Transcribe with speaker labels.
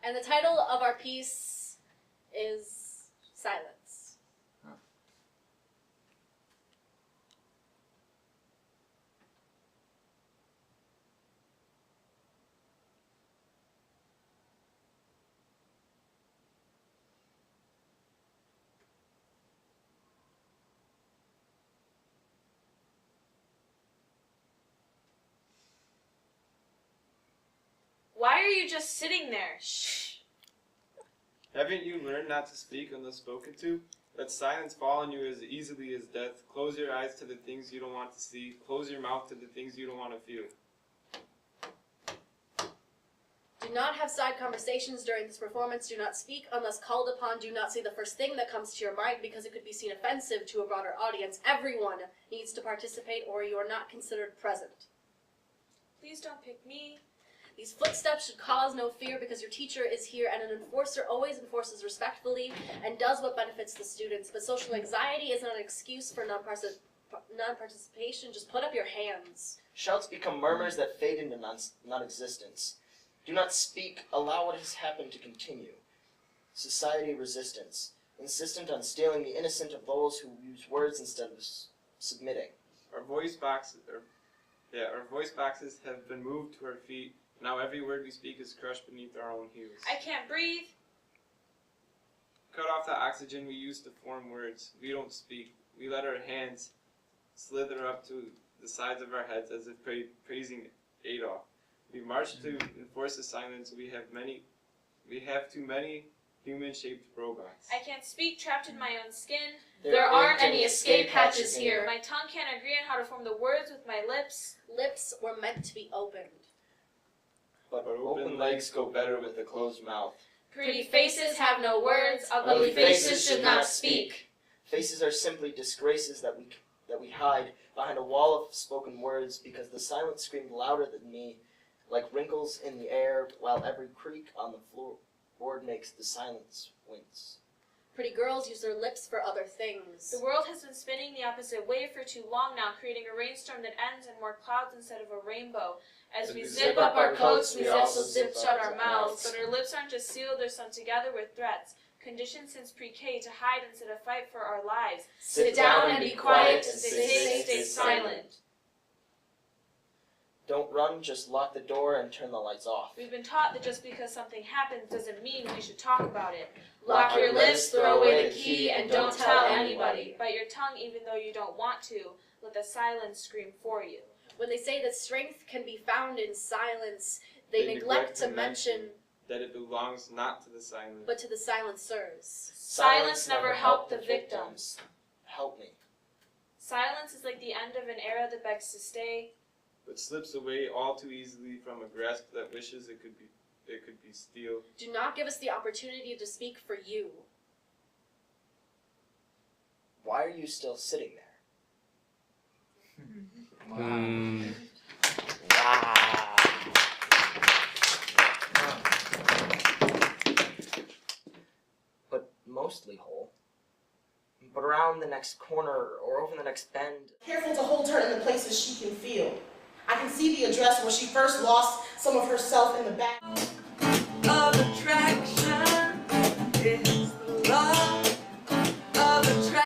Speaker 1: And the title of our piece is Silence.
Speaker 2: Huh.
Speaker 3: Why are you just sitting there? Shh.
Speaker 4: Haven't you learned not to speak unless spoken to? Let silence fall on you as easily as death. Close your eyes to the things you don't want to see. Close your mouth to the things you don't want to feel.
Speaker 1: Do not have side conversations during this performance. Do not speak unless called upon. Do not say the first thing that comes to your mind because it could be seen offensive to a broader audience. Everyone needs to participate or you are not considered present.
Speaker 3: Please don't pick me.
Speaker 1: These footsteps should cause no fear because your teacher is here and an enforcer always enforces respectfully and does what benefits the students. But social anxiety is not an excuse for non-participation. Just put up your hands.
Speaker 5: Shouts become murmurs that fade into non-existence. Do not speak. Allow what has happened to continue. Society resistance. Insistent on stealing the innocent of those who use words instead of submitting.
Speaker 4: Our voice boxes have been moved to our feet. Now every word we speak is crushed beneath our own heels.
Speaker 3: I can't breathe.
Speaker 4: Cut off the oxygen we use to form words. We don't speak. We let our hands slither up to the sides of our heads as if praising Adolf. We march to enforce the silence. We have too many human-shaped robots.
Speaker 3: I can't speak, trapped in my own skin.
Speaker 1: There aren't any escape hatches here.
Speaker 3: My tongue can't agree on how to form the words with my lips.
Speaker 1: Lips were meant to be opened.
Speaker 5: But open legs go better with a closed mouth.
Speaker 3: Pretty faces have no words. Ugly faces should not speak.
Speaker 5: Faces are simply disgraces that we hide behind a wall of spoken words because the silence screamed louder than me, like wrinkles in the air, while every creak on the floorboard makes the silence wince.
Speaker 1: Pretty girls use their lips for other things.
Speaker 3: The world has been spinning the opposite way for too long now, creating a rainstorm that ends in more clouds instead of a rainbow. As we zip up our coats, we also zip shut our mouths. But our lips aren't just sealed, they're sewn together with threats. Conditioned since pre-K to hide instead of fight for our lives.
Speaker 1: Sit down and be quiet,
Speaker 3: stay silent.
Speaker 5: Don't run, just lock the door and turn the lights off.
Speaker 3: We've been taught that just because something happens doesn't mean we should talk about it.
Speaker 1: Lock your lips, throw away the key, and don't tell anybody.
Speaker 3: Bite your tongue even though you don't want to. Let the silence scream for you.
Speaker 1: When they say that strength can be found in silence, they neglect to mention
Speaker 4: that it belongs not to the silent,
Speaker 1: but to the silencers.
Speaker 3: Silence never helped the victims.
Speaker 5: Help me.
Speaker 3: Silence is like the end of an era that begs to stay,
Speaker 4: but slips away all too easily from a grasp that wishes it could be steel.
Speaker 1: Do not give us the opportunity to speak for you.
Speaker 5: Why are you still sitting there?
Speaker 2: Wow.
Speaker 5: But mostly whole. But around the next corner or over the next bend.
Speaker 6: Careful to hold her in the places she can feel. I can see the address where she first lost some of herself in the back.
Speaker 7: Of attraction is love.